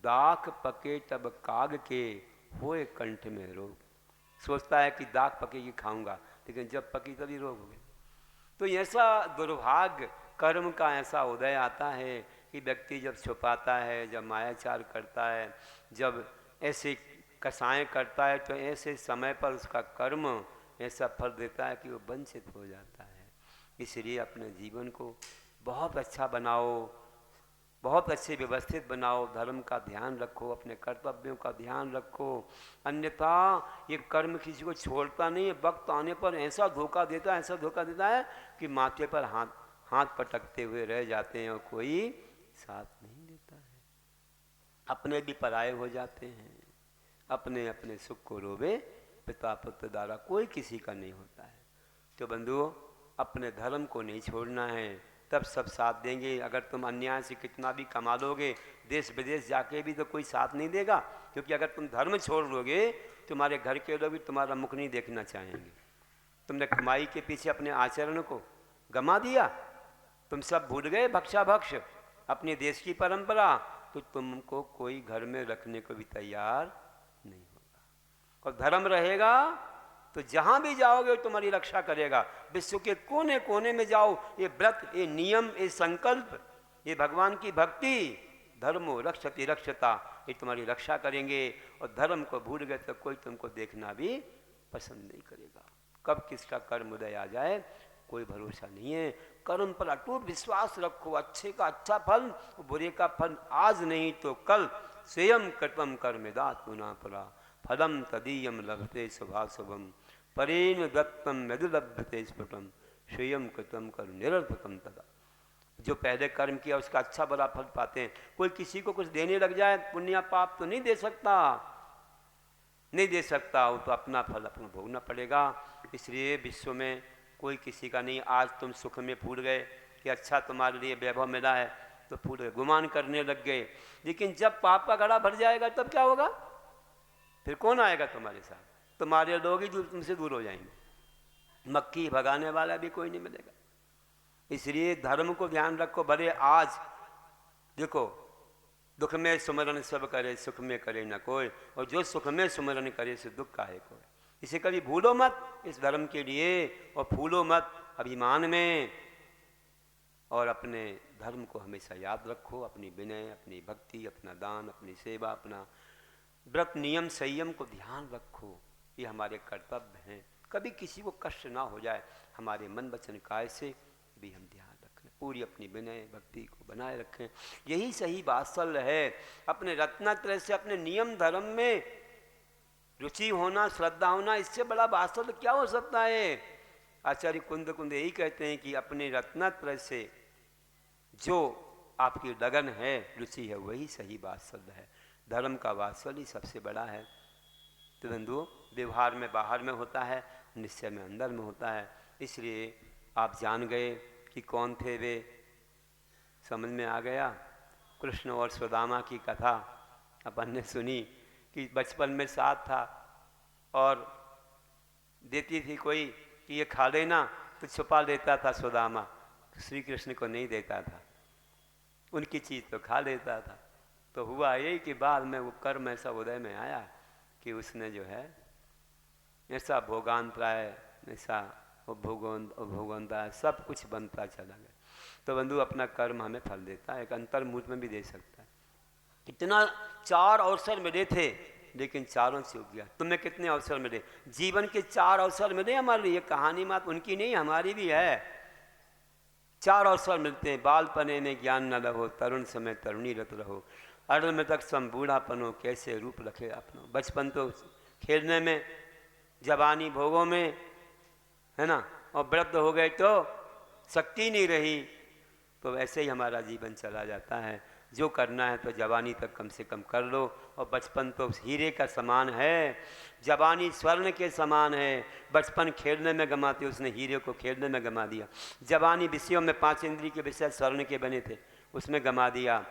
दाख पके तब काग के, होए कंठ में रोग। सोचता है कि दाख पकेगी खाऊंगा, लेकिन जब पकी तभी रोग हो गए। तो ऐसा दुर्भाग्य कर्म का ऐसा उदय आता है कि व्यक्ति जब छुपाता है, जब मायाचार करता है, जब ऐसे कसाएँ करता है, तो ऐसे समय पर उसका कर्म ऐसा फल देता है कि वो वंचित हो जाता है। इसलिए अपने जीवन को बहुत अच्छा बनाओ, बहुत अच्छे व्यवस्थित बनाओ, धर्म का ध्यान रखो, अपने कर्तव्यों का ध्यान रखो। अन्यथा ये कर्म किसी को छोड़ता नहीं है, वक्त आने पर ऐसा धोखा देता है, ऐसा धोखा देता है कि माथे पर हाथ पटकते हुए रह जाते हैं और कोई साथ नहीं देता है। अपने भी पराये हो जाते हैं। अपने अपने सुख को रोवे पिता पुत्र द्वारा, कोई किसी का नहीं होता है। तो बंधुओं, अपने धर्म को नहीं छोड़ना है, तब सब साथ देंगे। अगर तुम अन्याय से कितना भी कमा लोगे, देश विदेश जाके भी तो कोई साथ नहीं देगा, क्योंकि अगर तुम धर्म छोड़ लोगे, तुम्हारे घर के लोग भी तुम्हारा मुख नहीं देखना चाहेंगे। तुमने कमाई के पीछे अपने आचरण को गमा दिया, तुम सब भूल गए भक्षा भक्ष अपने देश की परंपरा, तो तुमको कोई घर में रखने को भी तैयार नहीं होगा। और धर्म रहेगा तो जहां भी जाओगे तुम्हारी रक्षा करेगा। विश्व के कोने कोने में जाओ, ये व्रत, ये नियम, ये संकल्प, ये भगवान की भक्ति, धर्मो रक्षति रक्षता, ये तुम्हारी रक्षा करेंगे। और धर्म को भूल गए तो कोई तुमको देखना भी पसंद नहीं करेगा। कब किसका कर्म उदय आ जाए कोई भरोसा नहीं है। कर्म पर अटूट विश्वास रखो, अच्छे का अच्छा फल, बुरे का फल आज नहीं तो कल। स्वयं कृतम कर्मेदात पुनः परा, फलम तदीयम लभते शुभाशुभम, परेण दत्तम यदि लभते स्फुटम, स्वयं कृतम कर निरर्थकम तदा। जो पहले कर्म किया उसका अच्छा बड़ा फल पाते हैं। कोई किसी को कुछ देने लग जाए, पुण्य पाप तो नहीं दे सकता, नहीं दे सकता, वो तो अपना फल अपना भोगना पड़ेगा। इसलिए विश्व में कोई किसी का नहीं। आज तुम सुख में फूल गए कि अच्छा तुम्हारे लिए वैभव मिला है तो फूल गए, गुमान करने लग गए। लेकिन जब पाप का घड़ा भर जाएगा तब क्या होगा? फिर कौन आएगा तुम्हारे साथ? तुम्हारे लोग ही तुमसे दूर हो जाएंगे, मक्खी भगाने वाला भी कोई नहीं मिलेगा। इसलिए धर्म को ध्यान रखो। भले आज देखो, दुख में सुमरन सब करे, सुख में करे न कोई, और जो सुख में सुमरन करे सो दुख काहे कोई। इसे कभी भूलो मत इस धर्म के लिए, और फूलो मत अभिमान में। और अपने धर्म को हमेशा याद रखो, अपनी विनय, अपनी भक्ति, अपना दान, अपनी सेवा, अपना व्रत नियम संयम को ध्यान रखो। ये हमारे कर्तव्य हैं। कभी किसी को कष्ट ना हो जाए, हमारे मन वचन काय से भी हम ध्यान रखें, पूरी अपनी विनय भक्ति को बनाए रखें। यही सही वात्सल्य है। अपने रत्नात्रय से, अपने नियम धर्म में रुचि होना, श्रद्धा होना, इससे बड़ा वात्सल्य क्या हो सकता है? आचार्य कुंद यही कहते हैं कि अपने रत्नात्रय से जो आपकी लगन है, रुचि है, वही सही वात्सल्य है। धर्म का वात्सल्य सबसे बड़ा है। तो बंधुओं, व्यवहार में बाहर में होता है, निश्चय में अंदर में होता है। इसलिए आप जान गए कि कौन थे वे, समझ में आ गया। कृष्ण और सुदामा की कथा अपन ने सुनी कि बचपन में साथ था और देती थी कोई कि ये खा लेना, तो छुपा लेता था सुदामा, श्री कृष्ण को नहीं देता था, उनकी चीज़ तो खा लेता था। तो हुआ यही कि बाद में वो कर्म ऐसा उदय में आया कि उसने जो है ऐसा भोगांतराय, ऐसा भोगवंता, सब कुछ बनता चला गया। तो बंधु, अपना कर्म हमें फल देता है, एक अंतर्मुहूर्त में भी दे सकता है। इतना 4 अवसर मिले थे, लेकिन चारों से उग गया। तुम्हें कितने अवसर मिले? जीवन के 4 अवसर मिले हमारे लिए। कहानी मात उनकी नहीं, हमारी भी है। 4 अवसर मिलते हैं। बालपने में ज्ञान न रहो, तरुण समय तरुणी रत रहो, अरल में तक सम बूढ़ापनो, कैसे रूप रखे अपनो। बचपन तो खेलने में, जवानी भोगों में, है ना, और वृद्ध हो गए तो शक्ति नहीं रही, तो वैसे ही हमारा जीवन चला जाता है। जो करना है तो जवानी तक कम से कम कर लो। और बचपन तो हीरे का समान है, जवानी स्वर्ण के समान है। बचपन खेलने में गमाते, उसने हीरे को खेलने में गमा दिया। जवानी विषयों में 5 इंद्रिय के विषय स्वर्ण के बने थे, उसमें गमा दिया।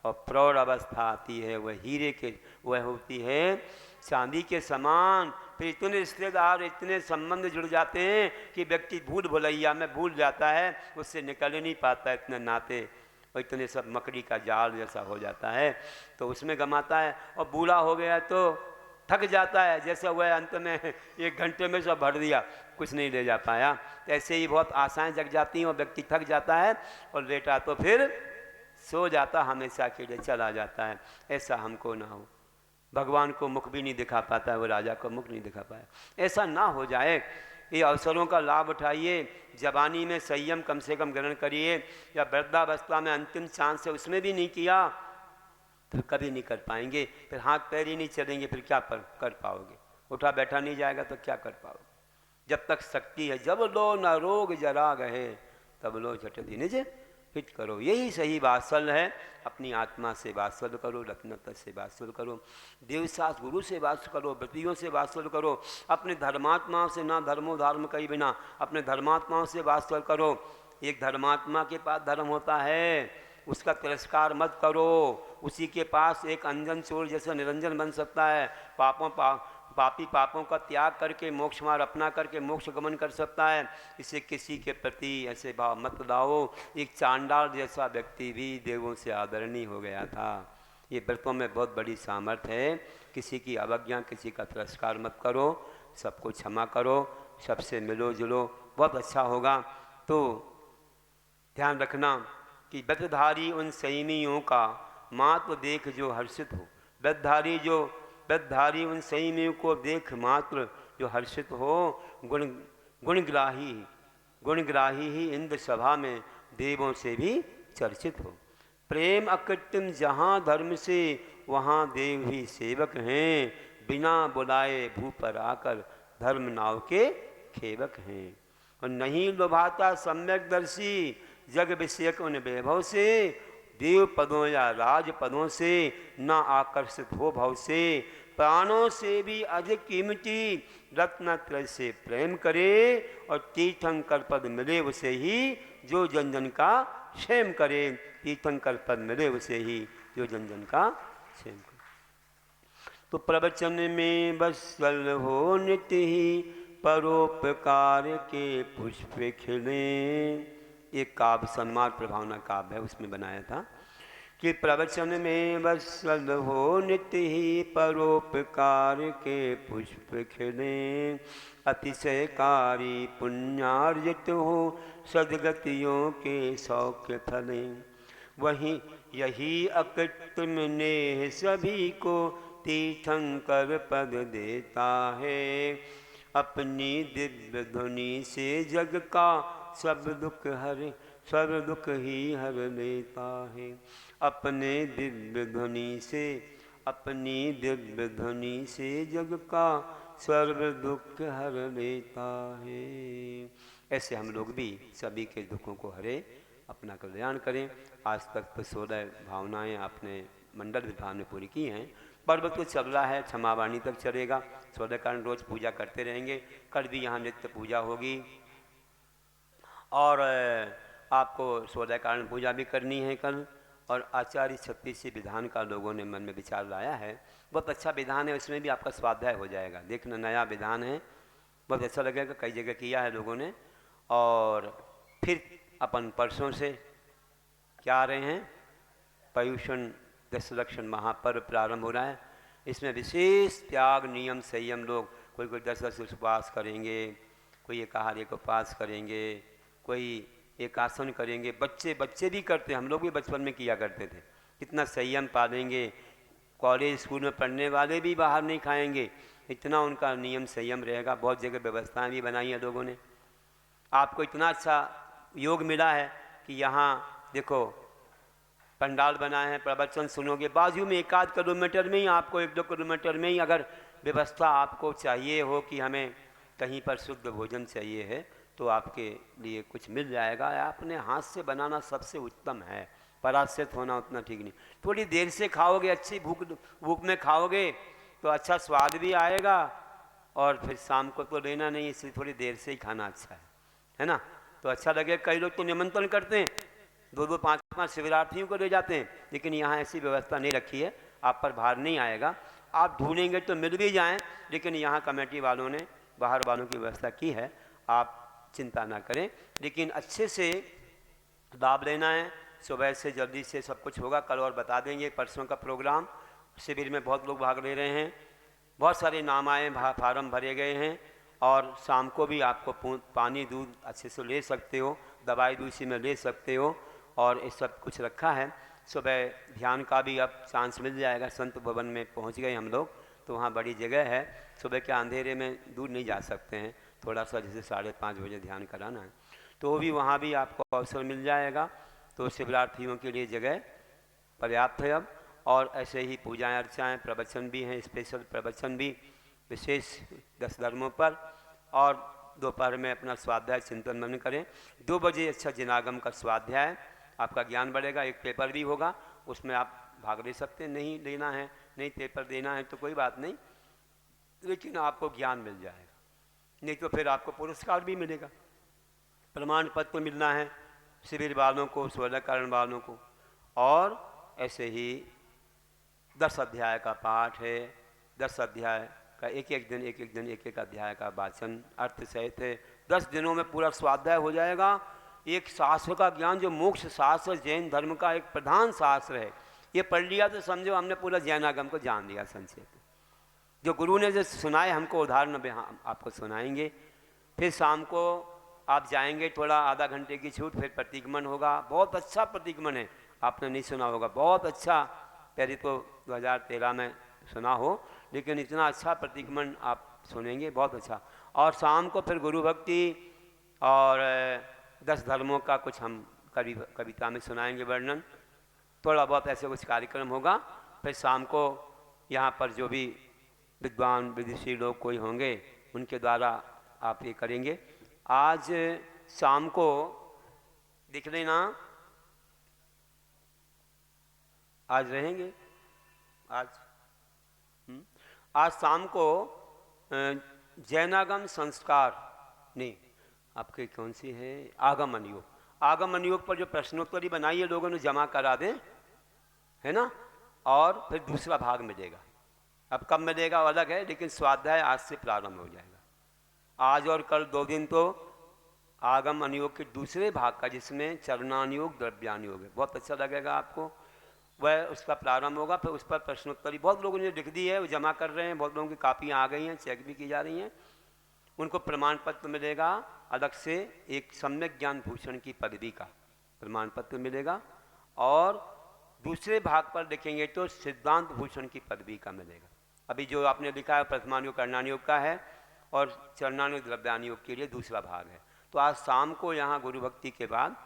और प्रौढ़ अवस्था आती है, वह हीरे के, वह होती है चांदी के समान। फिर इतने रिश्तेदार, इतने संबंध जुड़ जाते हैं कि व्यक्ति भूल भुलैया में भूल जाता है, उससे निकल नहीं पाता। इतने नाते और इतने सब मकड़ी का जाल जैसा हो जाता है, तो उसमें गमाता है। और बूढ़ा हो गया तो थक जाता है, जैसे वह अंत में 1 घंटे में सब भर दिया, कुछ नहीं ले जा पाया। तो ऐसे ही बहुत आशाएं जग जाती हैं और व्यक्ति थक जाता है और लेटा तो फिर सो जाता, हमेशा के लिए चला जाता है। ऐसा हमको ना हो। भगवान को मुख भी नहीं दिखा पाता है, वो राजा को मुख नहीं दिखा पाया, ऐसा ना हो जाए। ये अवसरों का लाभ उठाइए, जवानी में संयम कम से कम ग्रहण करिए, या वृद्धावस्था में अंतिम चांस है उसमें भी नहीं किया तो कभी नहीं कर पाएंगे। फिर हाथ पैर ही नहीं चलेंगे, फिर क्या कर पाओगे? उठा बैठा नहीं जाएगा तो क्या कर पाओगे? जब तक शक्ति है, जब लो न रोग जरा गए, तब लो झट निज हित करो। यही सही वात्सल्य है। अपनी आत्मा से वात्सल्य करो, रत्नता से वात्सल्य करो, देवशास्त्र गुरु से वात्सल्य करो, व्रतियों से वात्सल्य करो, अपने धर्मात्माओं से, ना धर्मो धर्म कही बिना, अपने धर्मात्माओं से वात्सल्य करो। एक धर्मात्मा के पास धर्म होता है, उसका तिरस्कार मत करो। उसी के पास एक अंजन चोर जैसा निरंजन बन सकता है, पापी पापों का त्याग करके मोक्ष मार्ग अपना करके मोक्ष गमन कर सकता है। इसे किसी के प्रति ऐसे भाव मत लाओ। एक चांडाल जैसा व्यक्ति भी देवों से आदरणीय हो गया था। ये व्रतों में बहुत बड़ी सामर्थ्य है। किसी की अवज्ञा, किसी का तिरस्कार मत करो, सबको क्षमा करो, सबसे मिलो जुलो, बहुत अच्छा होगा। तो ध्यान रखना कि व्रतधारी उन संयमियों का मात्र देख जो हर्षित हो। व्रतधारी उन संयमियों को देख मात्र जो हर्षित हो। गुणग्राही ही इंद्र सभा में देवों से भी चर्चित हो। प्रेम अकृत्रिम जहाँ धर्म से, वहाँ देव ही सेवक हैं। बिना बुलाए भू पर आकर धर्म नाव के खेवक हैं। और नहीं लुभाता सम्यक दर्शी जग विषयक उन वैभव से। देव पदों या राज पदों से ना आकर्षित हो भव से। प्राणों से भी अधिक कीमती रत्नत्रय से प्रेम करे। और तीर्थंकर पद मिले उसे ही जो जन जन का क्षेम करे। तीर्थंकर पद मिले उसे ही जो जन जन का क्षेम करे। तो प्रवचन में बसल हो नित्य ही परोपकार के पुष्प खिले। एक काव्य सन्मार्ग प्रभावना काव्य है, उसमें बनाया था कि प्रवचन में बसल हो नित्य ही परोपकार के पुष्प खिले। अतिशयकारी पुण्यार्जित हो सद्गतियों के सौख्य फले। वहीं यही अकृत्रिम नेह सभी को तीर्थंकर पद देता है। अपनी दिव्य ध्वनि से जग का सब दुख ही हर लेता है। अपनी दिव्य ध्वनि से जग का सर्व दुख हर लेता है। ऐसे हम लोग भी सभी के दुखों को हरे, अपना कल्याण करें। आज तक तो 16 भावनाएं आपने मंडल विधान में पूरी की हैं। पर्व तो चल रहा है, क्षमावाणी तक चलेगा। 16 कारण रोज पूजा करते रहेंगे। कल भी यहाँ नित्य पूजा होगी और आपको 16 कारण पूजा भी करनी है कल। और आचार्य 36 विधान का लोगों ने मन में विचार लाया है, बहुत अच्छा विधान है। उसमें भी आपका स्वाध्याय हो जाएगा। देखना, नया विधान है, बहुत अच्छा लगेगा। कई जगह किया है लोगों ने। और फिर अपन परसों से क्या आ रहे हैं, पर्युषण दशलक्षण महापर्व प्रारंभ हो रहा है। इसमें विशेष त्याग नियम संयम, लोग कोई 10 उपवास करेंगे, कोई एकाहार को उपवास करेंगे, कोई एक आसन करेंगे। बच्चे भी करते हैं, हम लोग भी बचपन में किया करते थे। कितना संयम पालेंगे। कॉलेज स्कूल में पढ़ने वाले भी बाहर नहीं खाएंगे, इतना उनका नियम संयम रहेगा। बहुत जगह व्यवस्थाएं भी बनाई हैं लोगों ने। आपको इतना अच्छा योग मिला है कि यहाँ देखो पंडाल बनाए हैं, प्रवचन सुनोगे। बाजू में 1-8 किलोमीटर में ही, आपको 1-2 किलोमीटर में ही अगर व्यवस्था आपको चाहिए हो कि हमें कहीं पर शुद्ध भोजन चाहिए है, तो आपके लिए कुछ मिल जाएगा। आपने हाथ से बनाना सबसे उत्तम है, पराश्रित होना उतना ठीक नहीं। थोड़ी देर से खाओगे, अच्छी भूख में खाओगे तो अच्छा स्वाद भी आएगा। और फिर शाम को तो लेना नहीं, इसलिए थोड़ी देर से ही खाना अच्छा है ना। तो अच्छा लगे। कई लोग तो निमंत्रण करते हैं, 2-2, 5-5 शिविरार्थियों को ले जाते हैं, लेकिन यहाँ ऐसी व्यवस्था नहीं रखी है। आप पर भार नहीं आएगा। आप ढूंढेंगे तो मिल भी जाएं, लेकिन यहाँ कमेटी वालों ने बाहर वालों की व्यवस्था की है। आप चिंता ना करें, लेकिन अच्छे से लाभ लेना है, सुबह से जल्दी से सब कुछ होगा, कल और बता देंगे परसों का प्रोग्राम। शिविर में बहुत लोग भाग ले रहे हैं, बहुत सारे नाम आए, फार्म भरे गए हैं। और शाम को भी आपको पानी दूध अच्छे से ले सकते हो, दवाई भी उसी में ले सकते हो, और ये सब कुछ रखा है। सुबह ध्यान का भी अब चांस मिल जाएगा, संत भवन में पहुंच गए हम लोग, तो वहाँ बड़ी जगह है। सुबह के अंधेरे में दूर नहीं जा सकते हैं, थोड़ा सा जैसे 5:30 बजे ध्यान कराना है, तो भी वहाँ भी आपको अवसर मिल जाएगा। तो शिवरार्थियों के लिए जगह पर्याप्त है अब। और ऐसे ही पूजाएं अर्चाएँ, प्रवचन भी हैं, स्पेशल प्रवचन भी विशेष 10 धर्मों पर। और दोपहर में अपना स्वाध्याय चिंतन मनन करें। 2 बजे अच्छा जिनागम का स्वाध्याय, आपका ज्ञान बढ़ेगा। एक पेपर भी होगा, उसमें आप भाग ले सकते हैं, नहीं लेना है, नहीं पेपर देना है तो कोई बात नहीं, लेकिन आपको ज्ञान मिल जाएगा। नहीं तो फिर आपको पुरस्कार भी मिलेगा, प्रमाण पत्र मिलना है शिविर वालों को, स्वर्णकरण वालों को। और ऐसे ही 10 अध्याय का पाठ है, 10 अध्याय का एक एक दिन अध्याय का वाचन अर्थ सहित है। 10 दिनों में पूरा स्वाध्याय हो जाएगा। एक शास्त्र का ज्ञान, जो मोक्ष शास्त्र जैन धर्म का एक प्रधान शास्त्र है, ये पढ़ लिया तो समझो हमने पूरा जैनागम को जान लिया संक्षेप में। जो गुरु ने जो सुनाए हमको उदाहरण में हम आपको सुनाएंगे। फिर शाम को आप जाएंगे, थोड़ा आधा घंटे की छूट, फिर प्रतिगमन होगा। बहुत अच्छा प्रतिगमन है, आपने नहीं सुना होगा, बहुत अच्छा। पहले तो 2013 में सुना हो, लेकिन इतना अच्छा प्रतिगमन आप सुनेंगे, बहुत अच्छा। और शाम को फिर गुरु भक्ति और 10 धर्मों का कुछ हम कविता में सुनाएंगे वर्णन, थोड़ा बहुत ऐसे कुछ कार्यक्रम होगा। फिर शाम को यहाँ पर जो भी विद्वान विदुषी लोग कोई होंगे, उनके द्वारा आप ये करेंगे। आज शाम को देख लेना, आज रहेंगे, आज शाम को जैनागम संस्कार नहीं, आपके कौन सी है, आगमन योग। आगमन योग पर जो प्रश्नोत्तरी बनाई है लोगों ने, जमा करा दें, है ना। और फिर दूसरा भाग मिलेगा, अब कब मिलेगा अलग है, लेकिन स्वाध्याय आज से प्रारंभ हो जाएगा। आज और कल 2 दिन तो आगम अनुयोग के दूसरे भाग का, जिसमें चरणानुयोग द्रव्यानुयोग है, बहुत अच्छा लगेगा आपको, वह उसका प्रारंभ होगा। फिर उस पर प्रश्नोत्तरी बहुत लोगों ने लिख दी है, वो जमा कर रहे हैं, बहुत लोगों की कापियाँ आ गई हैं, चेक भी की जा रही हैं। उनको प्रमाण पत्र मिलेगा अलग से, एक सम्यक ज्ञान भूषण की पदवी का प्रमाण पत्र मिलेगा। और दूसरे भाग पर देखेंगे तो सिद्धांत भूषण की पदवी का मिलेगा। अभी जो आपने लिखा है प्रथमानुयोग कर्णानुयोग का है, और चरणानुयोग द्रव्यानुयोग के लिए दूसरा भाग है। तो आज शाम को यहाँ गुरु भक्ति के बाद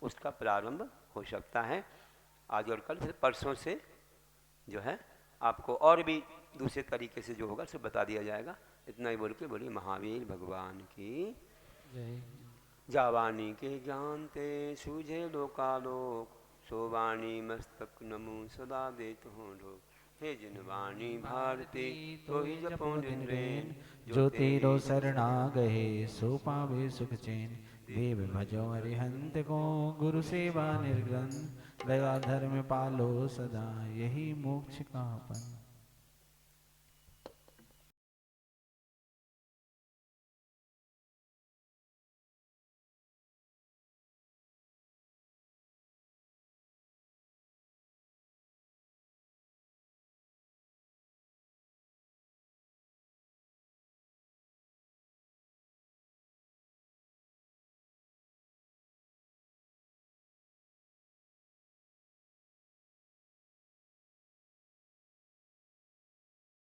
उसका प्रारंभ हो सकता है, आज और कल। फिर परसों से जो है आपको और भी दूसरे तरीके से जो होगा सब बता दिया जाएगा। इतना ही बोल के बोलिए महावीर भगवान की जय। जावानी के ज्ञान ते सूझे लोकालोक, सोवाणी मस्तक नमो सदा देत हो लोक। हे जिनवाणी भारती तो ही जपो दिन रेन, जो तेरो शरणा गए सो पावे सुख चैन। देव भजो अरिहंत को गुरु सेवा निर्ग्रंथ, दया धर्म पालो सदा यही मोक्ष का पन।